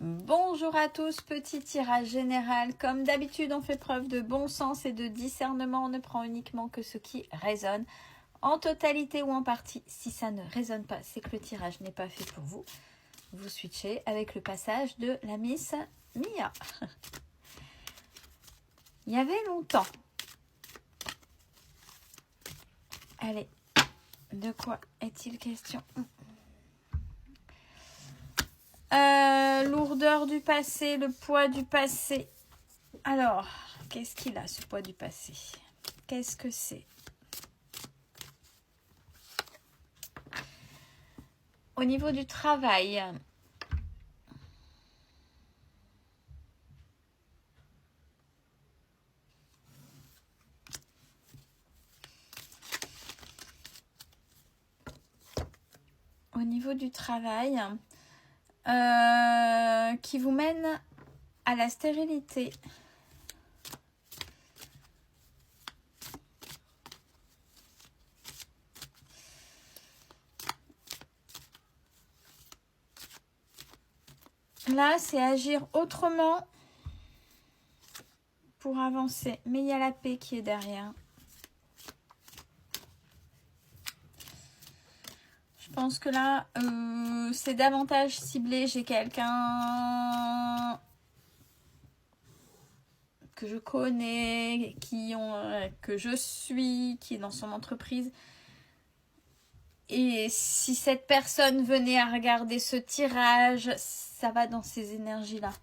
Bonjour à tous, petit tirage général. Comme d'habitude, on fait preuve de bon sens et de discernement. On ne prend uniquement que ce qui résonne, en totalité ou en partie. Si ça ne résonne pas, c'est que le tirage n'est pas fait pour vous. Vous switchez avec le passage de la Miss Mia. Il y avait longtemps. Allez, de quoi est-il question ? Lourdeur du passé, le poids du passé. Alors, qu'est-ce qu'il a, ce poids du passé? Qu'est-ce que c'est? Au niveau du travail, qui vous mène à la stérilité. Là, c'est agir autrement pour avancer. Mais il y a la paix qui est derrière. Je pense que là, c'est davantage ciblé. J'ai quelqu'un que je connais, que je suis, qui est dans son entreprise. Et si cette personne venait à regarder ce tirage, ça va dans ces énergies-là.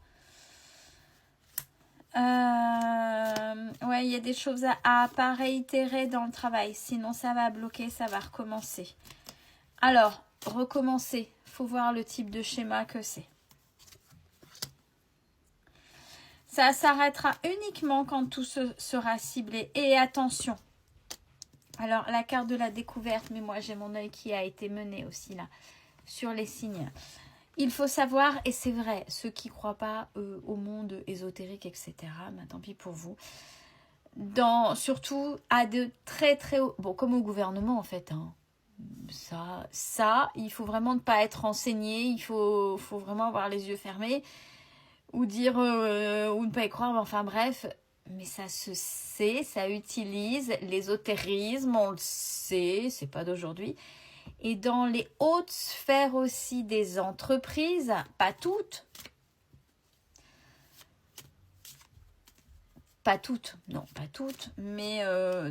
Ouais, il y a des choses à pas réitérer dans le travail. Sinon, ça va bloquer, ça va recommencer. Alors, recommencer. Il faut voir le type de schéma que c'est. Ça s'arrêtera uniquement quand tout sera ciblé. Et attention. Alors, la carte de la découverte, mais moi, j'ai mon œil qui a été mené aussi là, sur les signes. Il faut savoir, et c'est vrai, ceux qui ne croient pas au monde ésotérique, etc., bah, tant pis pour vous. Surtout à de très très hauts, bon, comme au gouvernement en fait, hein. Ça, il faut vraiment ne pas être renseigné, il faut vraiment avoir les yeux fermés, ou dire, ou ne pas y croire, mais enfin bref, mais ça se sait, ça utilise l'ésotérisme, on le sait, c'est pas d'aujourd'hui. Et dans les hautes sphères aussi des entreprises, pas toutes, mais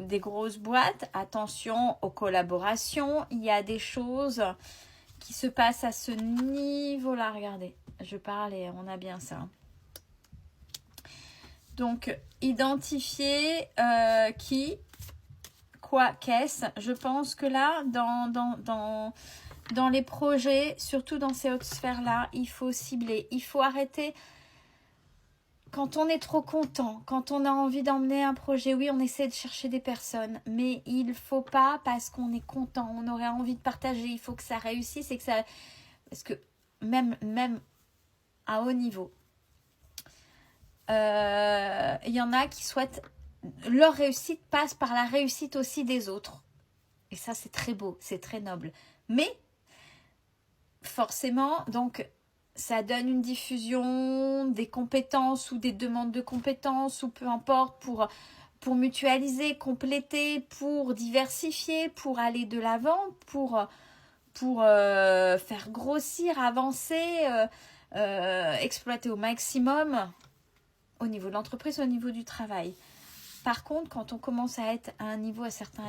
des grosses boîtes, attention aux collaborations, il y a des choses qui se passent à ce niveau-là, regardez, je parle et on a bien ça. Donc, identifier qui, quoi, qu'est-ce. Je pense que là, dans les projets, surtout dans ces hautes sphères-là, il faut cibler, il faut arrêter. Quand on est trop content, quand on a envie d'emmener un projet, oui, on essaie de chercher des personnes, mais il ne faut pas, parce qu'on est content, on aurait envie de partager, il faut que ça réussisse et que ça... Parce que même à haut niveau, il y en a qui souhaitent... Leur réussite passe par la réussite aussi des autres. Et ça, c'est très beau, c'est très noble. Mais, forcément, donc... Ça donne une diffusion des compétences ou des demandes de compétences ou peu importe pour mutualiser, compléter, pour diversifier, pour aller de l'avant, pour faire grossir, avancer, exploiter au maximum au niveau de l'entreprise, au niveau du travail. Par contre, quand on commence à être à un niveau un certain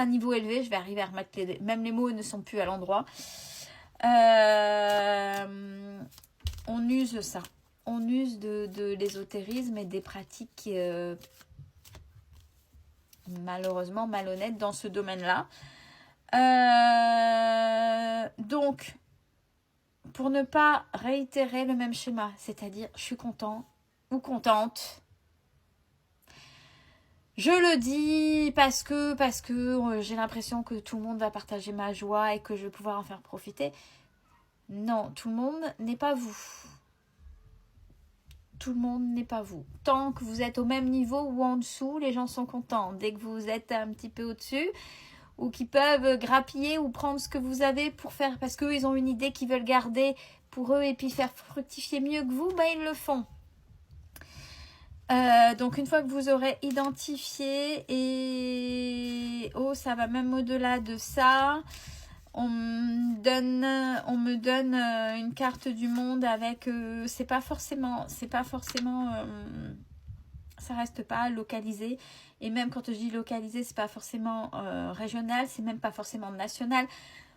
niveau élevé, je vais arriver à remettre même les mots ne sont plus à l'endroit. On use ça. On use de l'ésotérisme et des pratiques malheureusement malhonnêtes dans ce domaine-là. Donc, pour ne pas réitérer le même schéma, c'est-à-dire je suis content ou contente. Je le dis parce que j'ai l'impression que tout le monde va partager ma joie et que je vais pouvoir en faire profiter. Non, tout le monde n'est pas vous. Tout le monde n'est pas vous. Tant que vous êtes au même niveau ou en dessous, les gens sont contents. Dès que vous êtes un petit peu au-dessus ou qui peuvent grappiller ou prendre ce que vous avez pour faire, parce qu'eux, ils ont une idée qu'ils veulent garder pour eux et puis faire fructifier mieux que vous, ils le font. Donc une fois que vous aurez identifié, et ça va même au-delà de ça, on me donne une carte du monde avec, c'est pas forcément, ça reste pas localisé, et même quand je dis localisé, c'est pas forcément régional, c'est même pas forcément national.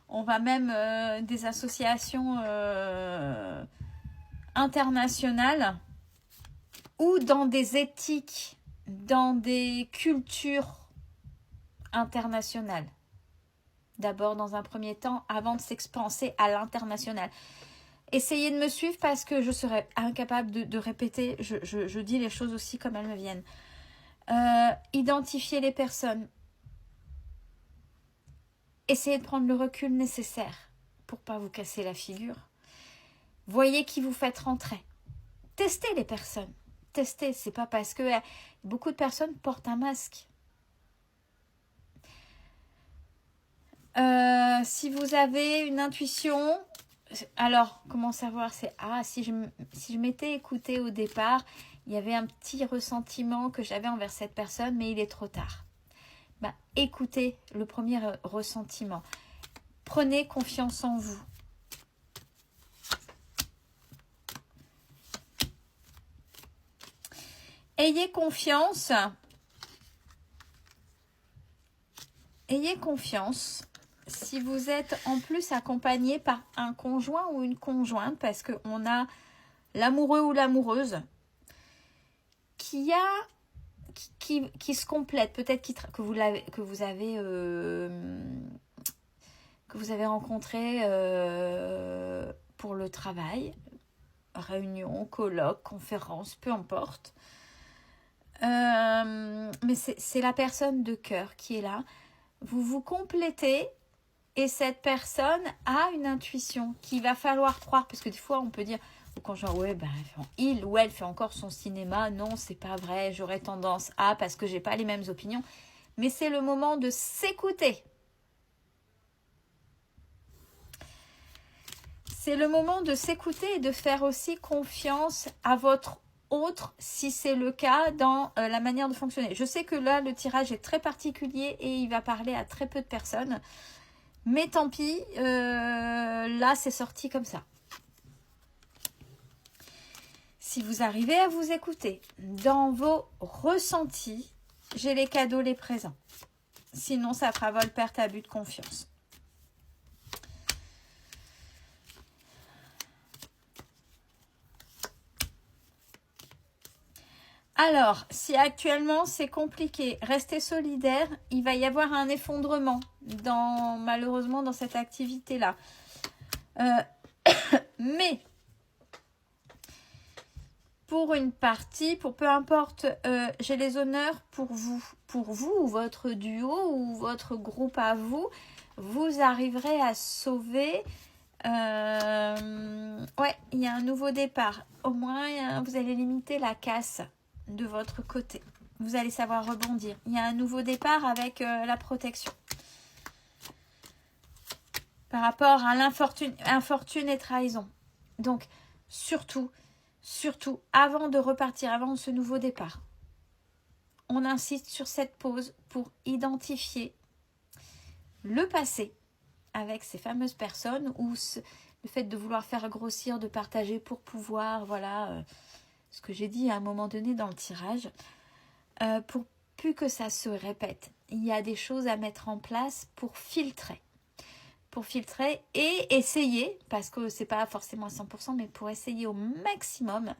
On va même des associations internationales, ou dans des éthiques, dans des cultures internationales. D'abord, dans un premier temps, avant de s'expanser à l'international. Essayez de me suivre parce que je serais incapable de répéter. Je dis les choses aussi comme elles me viennent. Identifiez les personnes. Essayez de prendre le recul nécessaire pour ne pas vous casser la figure. Voyez qui vous faites rentrer. Testez les personnes. Tester, c'est pas parce que beaucoup de personnes portent un masque. Si vous avez une intuition, alors comment savoir? C'est si je m'étais écoutée au départ, il y avait un petit ressentiment que j'avais envers cette personne, mais il est trop tard. Écoutez le premier ressentiment. Prenez confiance en vous. Ayez confiance. Ayez confiance si vous êtes en plus accompagné par un conjoint ou une conjointe, parce qu'on a l'amoureux ou l'amoureuse qui se complète. Peut-être que vous avez rencontré pour le travail, réunion, colloque, conférence, peu importe. Mais c'est la personne de cœur qui est là. Vous vous complétez et cette personne a une intuition qu'il va falloir croire, parce que des fois on peut dire au conjoint, il ou elle fait encore son cinéma, non c'est pas vrai, j'aurais tendance à, parce que j'ai pas les mêmes opinions, mais c'est le moment de s'écouter. C'est le moment de s'écouter et de faire aussi confiance à votre autre, si c'est le cas, dans la manière de fonctionner. Je sais que là, le tirage est très particulier et il va parler à très peu de personnes. Mais tant pis, là, c'est sorti comme ça. Si vous arrivez à vous écouter dans vos ressentis, j'ai les cadeaux, les présents. Sinon, ça fera vol, perte, abus de confiance. Alors, si actuellement c'est compliqué, restez solidaire, il va y avoir un effondrement malheureusement dans cette activité-là. Mais, pour une partie, pour peu importe, j'ai les honneurs pour vous ou votre duo ou votre groupe à vous, vous arriverez à sauver. Il y a un nouveau départ. Au moins, vous allez limiter la casse de votre côté. Vous allez savoir rebondir. Il y a un nouveau départ avec la protection. Par rapport à l'infortune et trahison. Donc, surtout, avant de repartir, avant ce nouveau départ, on insiste sur cette pause pour identifier le passé avec ces fameuses personnes, ou le fait de vouloir faire grossir, de partager pour pouvoir, ce que j'ai dit à un moment donné dans le tirage, pour plus que ça se répète. Il y a des choses à mettre en place pour filtrer et essayer, parce que c'est pas forcément à 100%, mais pour essayer au maximum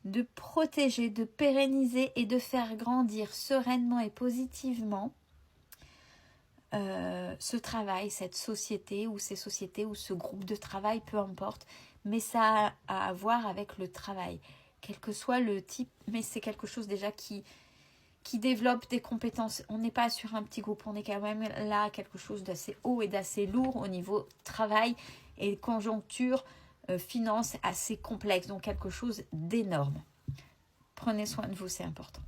de protéger, de pérenniser et de faire grandir sereinement et positivement ce travail, cette société ou ces sociétés ou ce groupe de travail, peu importe, mais ça a à voir avec le travail, quel que soit le type, mais c'est quelque chose déjà qui développe des compétences. On n'est pas sur un petit groupe, on est quand même là quelque chose d'assez haut et d'assez lourd au niveau travail et conjoncture, finance assez complexe, donc quelque chose d'énorme. Prenez soin de vous, c'est important.